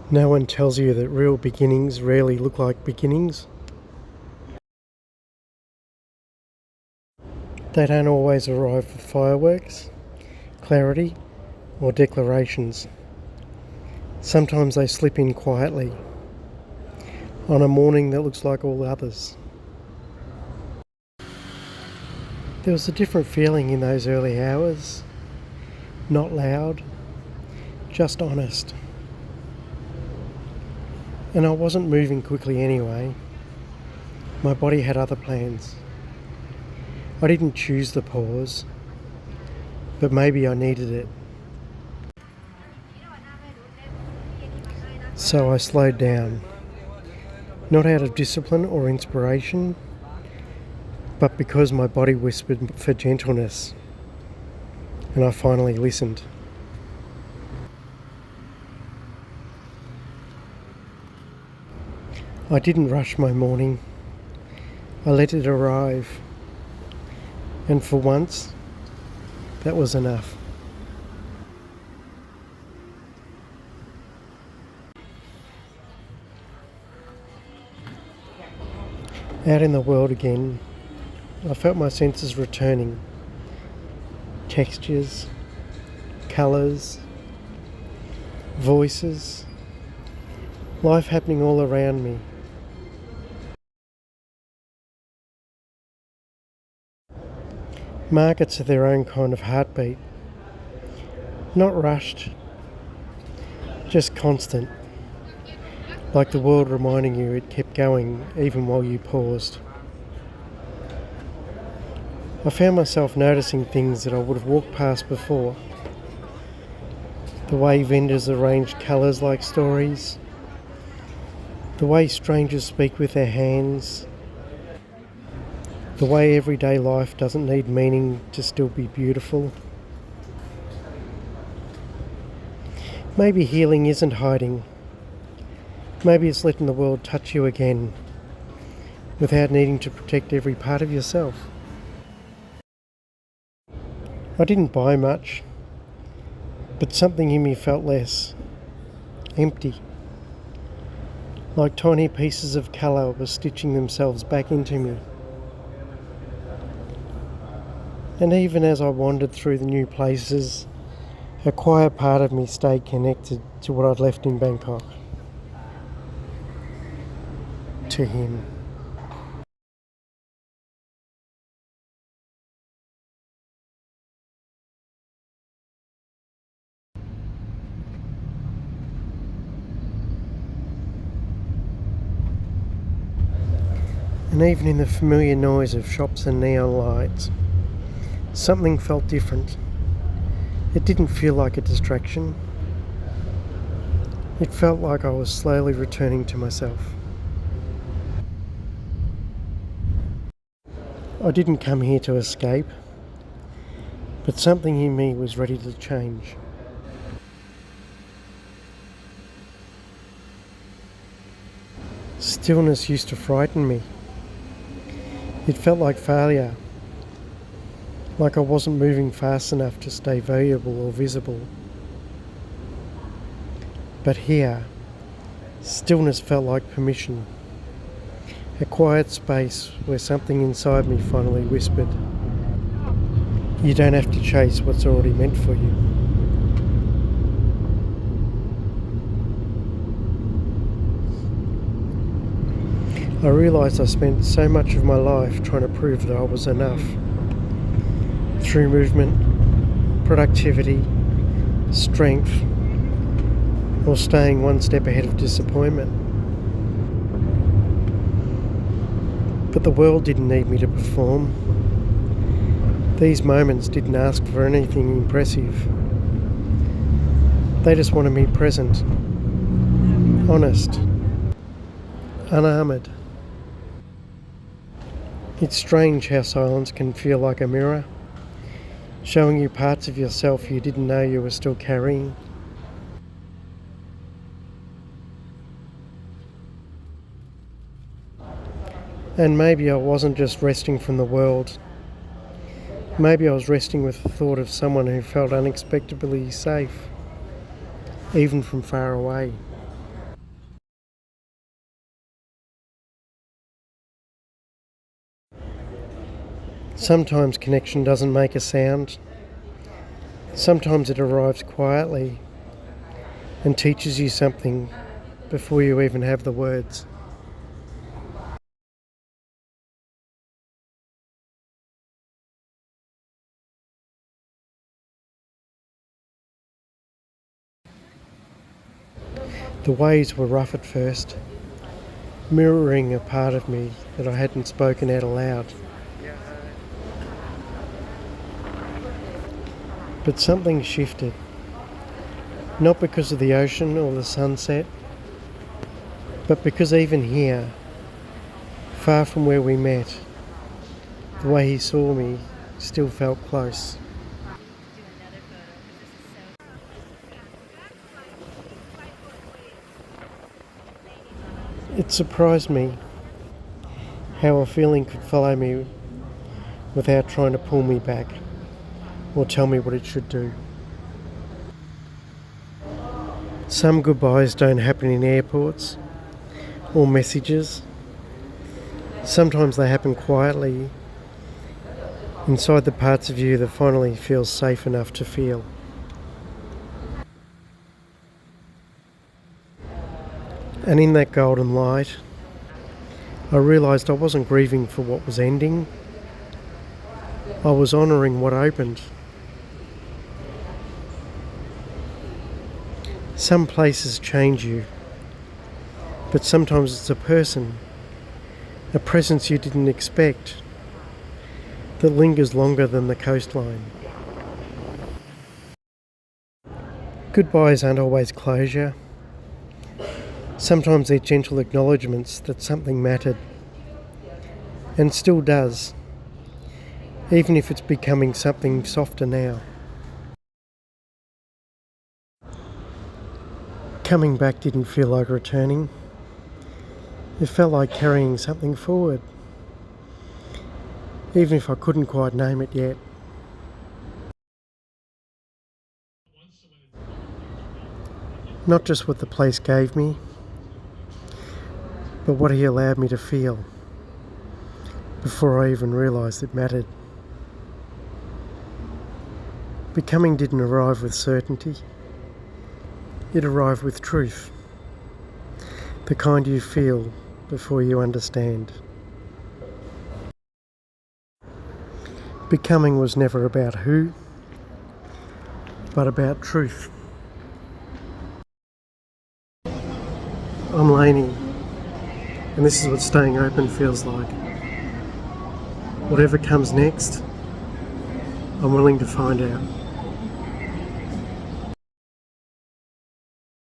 No one tells you that real beginnings rarely look like beginnings. They don't always arrive with fireworks, clarity, or declarations. Sometimes they slip in quietly, on a morning that looks like all others. There was a different feeling in those early hours. Not loud, just honest. And I wasn't moving quickly anyway. My body had other plans. I didn't choose the pause, but maybe I needed it. So I slowed down, not out of discipline or inspiration, but because my body whispered for gentleness, and I finally listened. I didn't rush my morning. I let it arrive. And for once, that was enough. Out in the world again, I felt my senses returning. Textures, colours, voices, life happening all around me. Markets have their own kind of heartbeat. Not rushed, just constant. Like the world reminding you it kept going even while you paused. I found myself noticing things that I would have walked past before. The way vendors arrange colours like stories. The way strangers speak with their hands. The way everyday life doesn't need meaning to still be beautiful. Maybe healing isn't hiding. Maybe it's letting the world touch you again without needing to protect every part of yourself. I didn't buy much, but something in me felt less, empty. Like tiny pieces of colour were stitching themselves back into me. And even as I wandered through the new places, a quiet part of me stayed connected to what I'd left in Bangkok. To him. And even in the familiar noise of shops and neon lights, something felt different. It didn't feel like a distraction. It felt like I was slowly returning to myself. I didn't come here to escape, but something in me was ready to change. Stillness used to frighten me. It felt like failure, like I wasn't moving fast enough to stay valuable or visible. But here, stillness felt like permission, a quiet space where something inside me finally whispered, "You don't have to chase what's already meant for you." I realised I spent so much of my life trying to prove that I was enough. Through movement, productivity, strength, or staying one step ahead of disappointment. But the world didn't need me to perform. These moments didn't ask for anything impressive. They just wanted me present, honest, unarmoured. It's strange how silence can feel like a mirror, showing you parts of yourself you didn't know you were still carrying. And maybe I wasn't just resting from the world. Maybe I was resting with the thought of someone who felt unexpectedly safe, even from far away. Sometimes connection doesn't make a sound. Sometimes it arrives quietly and teaches you something before you even have the words. The waves were rough at first, mirroring a part of me that I hadn't spoken out aloud. But something shifted, not because of the ocean or the sunset, but because even here, far from where we met, the way he saw me still felt close. It surprised me how a feeling could follow me without trying to pull me back or tell me what it should do. Some goodbyes don't happen in airports or messages. Sometimes they happen quietly inside the parts of you that finally feel safe enough to feel. And in that golden light, I realised I wasn't grieving for what was ending. I was honouring what opened. Some places change you, but sometimes it's a person, a presence you didn't expect, that lingers longer than the coastline. Goodbyes aren't always closure. Sometimes they're gentle acknowledgements that something mattered, and still does, even if it's becoming something softer now. Coming back didn't feel like returning. It felt like carrying something forward, even if I couldn't quite name it yet. Not just what the place gave me, but what he allowed me to feel before I even realised it mattered. Becoming didn't arrive with certainty. It arrived with truth, the kind you feel before you understand. Becoming was never about who, but about truth. I'm Lainey, and this is what staying open feels like. Whatever comes next, I'm willing to find out.